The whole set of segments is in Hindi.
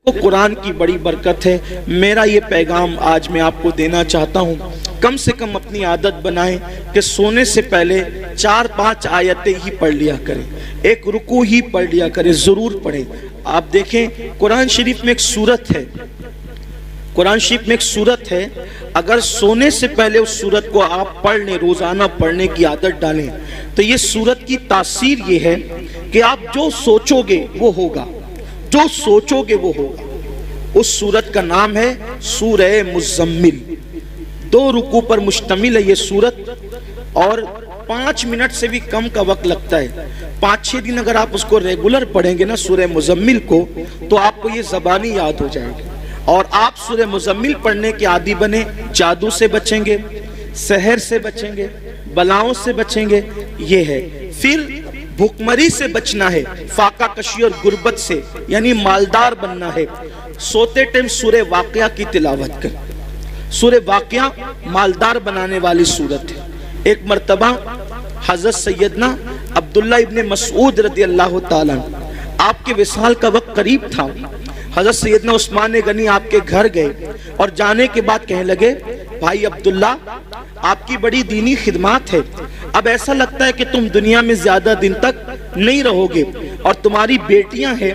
देखो कुरान की बड़ी बरकत है। मेरा ये पैगाम आज मैं आपको देना चाहता हूँ, कम से कम अपनी आदत बनाएं कि सोने से पहले 4-5 आयतें ही पढ़ लिया करें, एक रुकू ही पढ़ लिया करें, जरूर पढ़ें। आप देखें कुरान शरीफ में एक सूरत है, कुरान शरीफ में एक सूरत है, अगर सोने से पहले उस सूरत को आप पढ़ लें, रोजाना पढ़ने की आदत डालें, तो ये सूरत की तासीर ये है कि आप जो सोचोगे वो होगा, जो सोचोगे वो होगा। उस सूरत का नाम है सूरह मुज़म्मिल। 2 रुकू पर मुश्तमिल है ये सूरत और 5 मिनट से भी कम का वक्त लगता है। 5-6 दिन अगर आप उसको रेगुलर पढ़ेंगे ना सूरह मुज़म्मिल को, तो आपको ये ज़बानी याद हो जाएगी और आप सूरह मुज़म्मिल पढ़ने के आदी बने। जादू से बचेंगे, सहर से बचेंगे, बलाओं से बचेंगे, ये है। फिर भूखमरी से बचना है, फाका कशी और गुर्बत से, यानी मालदार बनना है। सोते टाइम सूरह वाक़िया की तिलावत कर। सूरह वाक़िया मालदार बनाने वाली सूरत है। एक मर्तबा हज़रत सैयदना अब्दुल्ला इब्ने मसऊद रज़ी अल्लाह ताला, आपके विसाल का वक्त करीब था। हज़रत सैयदना उस्मान गनी आपके घर गए और जाने के बाद कहने लगे, भाई अब्दुल्ला, आपकी बड़ी दीनी खिदमत है, अब ऐसा लगता है कि तुम दुनिया में ज्यादा दिन तक नहीं रहोगे और तुम्हारी बेटियां हैं,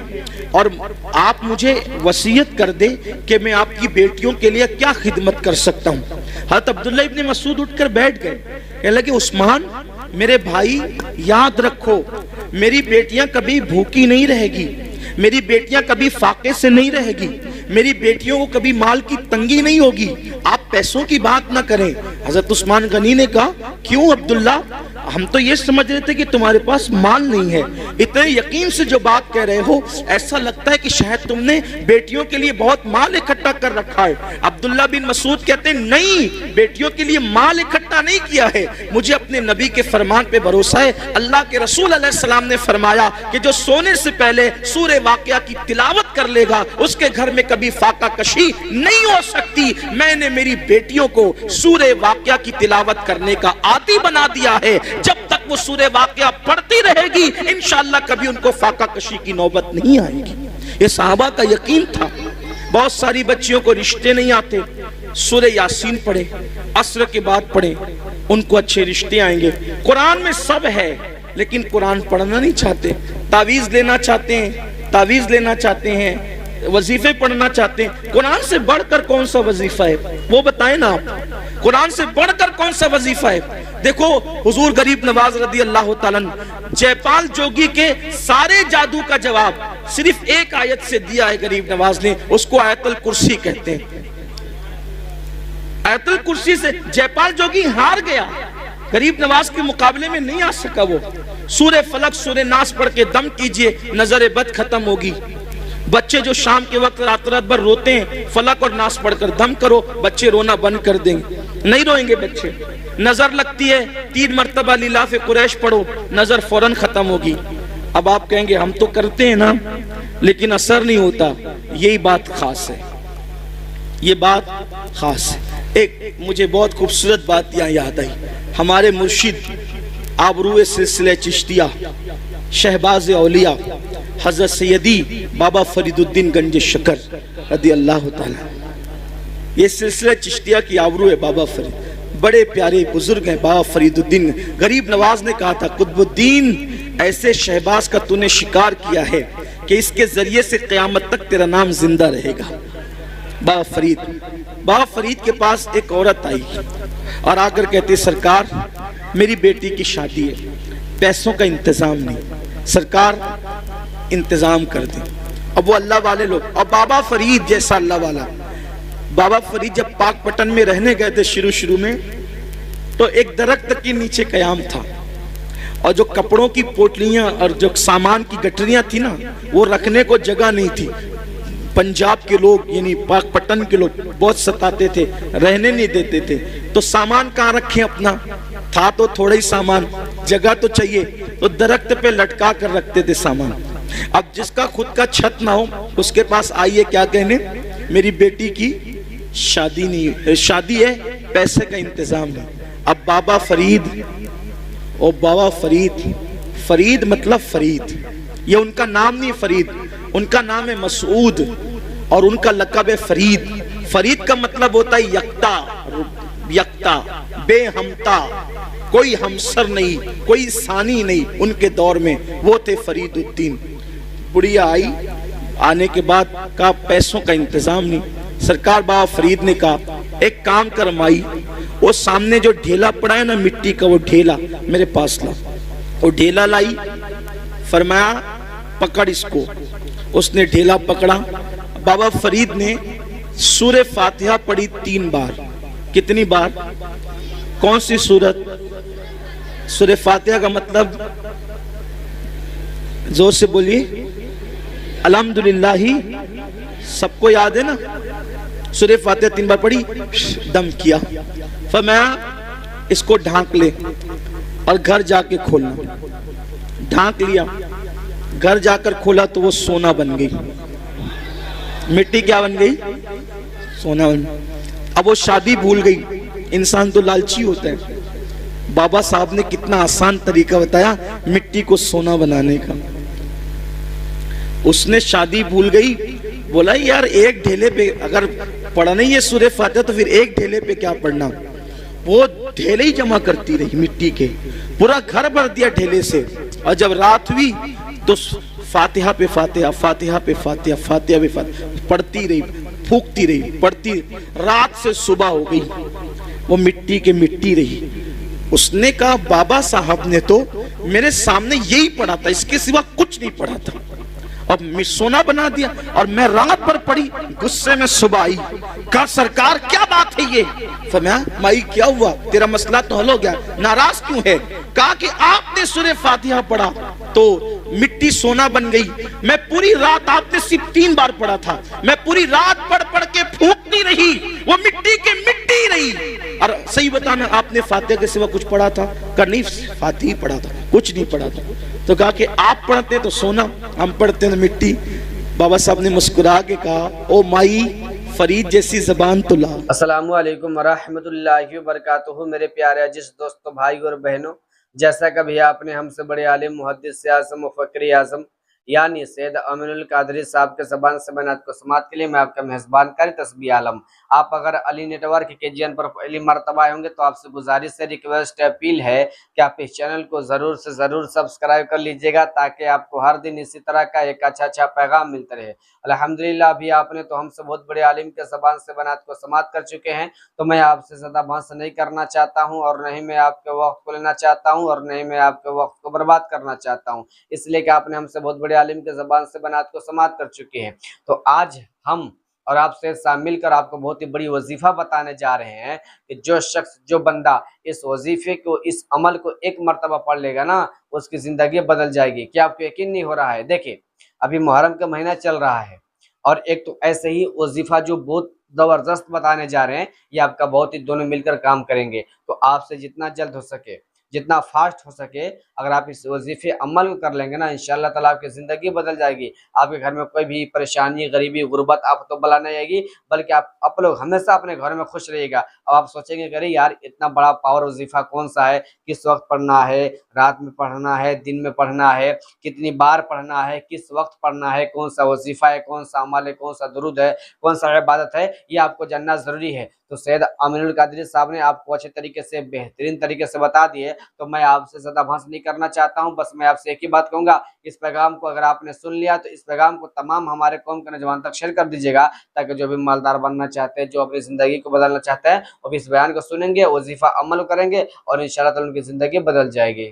और आप मुझे वसीयत कर दे कि मैं आपकी बेटियों के लिए क्या खिदमत कर सकता हूँ। हज़रत अब्दुल्ला इब्ने मसूद उठकर बैठ गए, कहने लगे, उस्मान मेरे भाई, याद रखो मेरी बेटियां कभी भूखी नहीं रहेगी, मेरी बेटियां कभी फाके से नहीं रहेगी, मेरी बेटियों को कभी माल की तंगी नहीं होगी, आप पैसों की बात ना करें। हजरत उस्मान गनी ने कहा, क्यों अब्दुल्ला, हम तो ये समझ रहे थे कि तुम्हारे पास माल नहीं है, इतने यकीन से जो बात कह रहे हो ऐसा लगता है कि शायद तुमने बेटियों के लिए बहुत माल इकट्ठा कर रखा है। अब्दुल्ला बिन मसूद कहते हैं, नहीं, बेटियों के लिए माल इकट्ठा नहीं किया है, मुझे अपने नबी के फरमान पे भरोसा है। अल्लाह के रसूल अलैहिस्सलाम ने फरमाया कि जो सोने से पहले सूरह वाक़िया की तिलावत कर लेगा उसके घर में कभी फाका कशी नहीं हो सकती। मैंने मेरी बेटियों को सूरह वाक़िया की तिलावत करने का आदी बना दिया है, जब तक वो सूरह वाक़िया पढ़ती रहेगी इंशाअल्लाह कभी उनको फाका कशी की नौबत नहीं आएगी। ये सहाबा का यकीन था। बहुत सारी बच्चियों को रिश्ते नहीं आते, सूरह यासीन पढ़े, असर के बाद पढ़े, उनको अच्छे रिश्ते आएंगे। कुरान में सब है लेकिन कुरान पढ़ना नहीं चाहते, तावीज लेना चाहते हैं, तावीज लेना चाहते हैं, वजीफे पढ़ना चाहते हैं। कुरान से बढ़कर कौन सा वजीफा है वो बताएं ना आप, कुरान से बढ़कर कौन सा वजीफा है। देखो हुजूर गरीब नवाज रदी अल्लाह ताला जयपाल जोगी के सारे जादू का जवाब सिर्फ एक आयत से दिया है गरीब नवाज ने, उसको आयतुल कुर्सी कहते हैं। आयतुल कुर्सी से जयपाल जोगी हार गया, गरीब नवाज के मुकाबले में नहीं आ सका। वो सूरह फलक सूरह नास पढ़ के दम कीजिए, नजर बद खत्म होगी। बच्चे जो शाम के वक्त रात रात भर रोते हैं, फलक और नास पढ़कर दम करो, बच्चे रोना बंद कर देंगे, नहीं रोएंगे बच्चे। नजर लगती है, 3 मरतबा लिलाफ कुरैश पढ़ो, नजर फौरन खत्म होगी। अब आप कहेंगे हम तो करते हैं ना लेकिन असर नहीं होता। यही बात खास है, ये बात खास है। एक मुझे बहुत खूबसूरत बात यहाँ याद आई। हमारे मुर्शिद आबरूए सिलसिले चिश्तिया शहबाज औलिया हजरत सैयदी बाबा फरीदुद्दीन गंज शकर रदी अल्लाह ताला, ये सिलसिला चिश्तिया की आबरू है। बाबा फरीद बड़े प्यारे बुजुर्ग हैं बाबा फरीदुद्दीन। गरीब नवाज ने कहा था, कुतुबुद्दीन ऐसे शहबाज का तूने शिकार किया है कि इसके जरिए से क़यामत तक तेरा नाम जिंदा रहेगा। बाबा फरीद के पास एक औरत आई और आकर कहती, सरकार मेरी बेटी की शादी है, पैसों का इंतजाम नहीं, सरकार इंतजाम कर दे। अब वो अल्लाह वाले लोग, और बाबा फरीद जैसा अल्लाह वाला, बाबा फरीद जब पाकपटन में रहने गए थे शुरू में, तो एक दरख्त के नीचे कयाम था और जो कपड़ों की पोटलियां और जो सामान की गठरियां थी ना, वो रखने को जगह नहीं थी। पंजाब के लोग यानी पाकपटन के लोग बहुत सताते थे, रहने नहीं देते थे, तो सामान कहाँ रखें अपना, था तो थोड़ा ही सामान, जगह तो चाहिए, तो दरख्त पे लटका कर रखते थे सामान। अब जिसका खुद का छत ना हो उसके पास आइए क्या कहने, मेरी बेटी की शादी नहीं, शादी है, पैसे का इंतजाम नहीं। अब बाबा फरीद, ओ बाबा फरीद, फरीद मतलब फरीद, ये उनका नाम नहीं फरीद, उनका नाम है मसूद। और उनका लक़ब है फरीद। फरीद का मतलब होता है यक्ता, यक्ता, बेहमता, कोई हमसर नहीं, कोई सानी नहीं। उनके दौर में वो थे फरीदुद्दीन। बुढ़िया आई, आने के बाद कहा पैसों का इंतजाम नहीं। सरकार बाबा फरीद ने कहा एक काम कर माई, वो सामने जो ढेला पड़ा है ना मिट्टी का, वो ढेला मेरे पास ला। वो ढेला लाई, फरमाया पकड़ इसको। उसने ढेला पकड़ा। बाबा फरीद ने सूरह फातिहा पढ़ी 3 बार। कितनी बार? कौन सी सूरत? सूरह फातिहा का मतलब जोर से बोलिए, अल्हम्दुलिल्लाह ही सबको याद है ना। सूरह फातिहा 3 बार पढ़ी, दम किया, फरमाया इसको ढांक ले और घर जाके खोलना। ढांक लिया, घर जाकर खोला तो वो सोना बन गई। मिट्टी क्या बन गई? सोना बन गई। अब वो शादी भूल गई। इंसान तो लालची होता है। बाबा साहब ने कितना आसान तरीका बताया मिट्टी को सोना बनाने का। उसने शादी भूल गई, बोला यार एक ढेले पे अगर पढ़ना ही है सूरह फातिहा तो फिर एक ढेले पे क्या पढ़ना। वो ढेले ही जमा करती रही मिट्टी के, पूरा घर भर दिया ढेले से। और जब रात हुई तो फातिहा पे फातिहा, फातिहा पे फातिहा, फातिहा पे फातिहा पढ़ती रही, फूकती रही, पढ़ती। रात से सुबह हो गई, वो मिट्टी के मिट्टी रही। उसने कहा बाबा साहब ने तो मेरे सामने यही पढ़ा था, इसके सिवा कुछ नहीं पढ़ा था, और सोना बना दिया। और मैं रात भर पढ़ी, गुस्से में सुबह आई, कहा सरकार क्या बात है ये? फरमाया माई क्या हुआ, तेरा मसला तो हल हो गया, नाराज क्यों है? कहा कि आपने सूरह फातिहा पढ़ा तो मिट्टी सोना बन गई। मैं पूरी रात, आपने सिर्फ 3 बार पढ़ा था, मैं पूरी रात पढ़ पढ़ के फूकती रही, वो मिट्टी के मिट्टी रही। और सही बताना आपने फातिहा के सिवा कुछ पढ़ा था? कहा नहीं, फातिहा पढ़ा था, कुछ नहीं पढ़ा था। तो कहा कि आप पढ़ते तो सोना, हम पढ़ते तो मिट्टी। बाबा साहब ने मुस्कुरा के कहा ओ माई, फरीद जैसी जबान तो ला। अस्सलामु अलैकुम वरहमतुल्लाहि वबरकातुहू। मेरे प्यारे अजीज दोस्तों, भाई और बहनों, जैसा कभी आपने हमसे बड़े आलिम मुहद्दिस आज़म मुफक्किर आज़म यानी सैयद अमीनुल कादरी साहब के ज़बान से बनात को समात के लिए मैं आपका मेज़बान कारी तस्बीह आलम। आप अगर अली नेटवर्क के चैनल पर पहली मरतबा आए होंगे तो आपसे गुजारिश है, रिक्वेस्ट है, अपील है कि आप इस चैनल को ज़रूर से ज़रूर सब्सक्राइब कर लीजिएगा, ताकि आपको हर दिन इसी तरह का एक अच्छा पैगाम मिलता रहे। अल्हम्दुलिल्लाह अभी आपने तो हमसे बहुत बड़े आलिम के ज़बान से बनात को समात कर चुके हैं, तो मैं आपसे ज़्यादा बहस नहीं करना चाहता हूँ, और नहीं मैं आपके वक्त को लेना चाहता हूँ, और नहीं मैं आपके वक्त को बर्बाद करना चाहता हूँ, इसलिए कि आपने हमसे बहुत बड़े आलिम के ज़बान से बनात को समात कर चुके हैं। तो आज हम और आपसे साथ मिलकर आपको बहुत ही बड़ी वजीफा बताने जा रहे हैं कि जो शख्स, जो बंदा इस वजीफे को, इस अमल को एक मरतबा पढ़ लेगा ना, उसकी जिंदगी बदल जाएगी। क्या आपको यकीन नहीं हो रहा है? देखिए अभी मुहर्रम का महीना चल रहा है, और एक तो ऐसे ही वजीफा जो बहुत जबरदस्त बताने जा रहे हैं, ये आपका बहुत ही दोनों मिलकर काम करेंगे। तो आपसे जितना जल्द हो सके, जितना फास्ट हो सके, अगर आप इस वजीफे अमल को कर लेंगे ना, इंशाअल्लाह ताला आपकी ज़िंदगी बदल जाएगी। आपके घर में कोई भी परेशानी, गरीबी, गुर्बत आप तो बला नहीं आएगी, बल्कि आप लोग हमेशा अपने घर में खुश रहिएगा। अब आप सोचेंगे अरे यार इतना बड़ा पावर वजीफा कौन सा है, किस वक्त पढ़ना है, रात में पढ़ना है, दिन में पढ़ना है, कितनी बार पढ़ना है, किस वक्त पढ़ना है, कौन सा वजीफा है, कौन सा अमल है, कौन सा दुरूद है, कौन सा इबादत है, ये आपको जानना ज़रूरी है। तो सैयद अमीनुल कादरी साहब ने आपको अच्छे तरीके से, बेहतरीन तरीके से बता दिए, तो मैं आपसे ज़्यादा बहस नहीं करना चाहता हूं। बस मैं आपसे एक ही बात कहूंगा, इस पैगाम को अगर आपने सुन लिया तो इस पैगाम को तमाम हमारे कौम के नौजवान तक शेयर कर दीजिएगा, ताकि जो भी मालदार बनना चाहते हैं, जो अपनी ज़िंदगी को बदलना चाहते हैं, वो भी इस बयान को सुनेंगे, वजीफा अमल करेंगे, और इंशाअल्लाह ताला उनकी ज़िंदगी बदल जाएगी।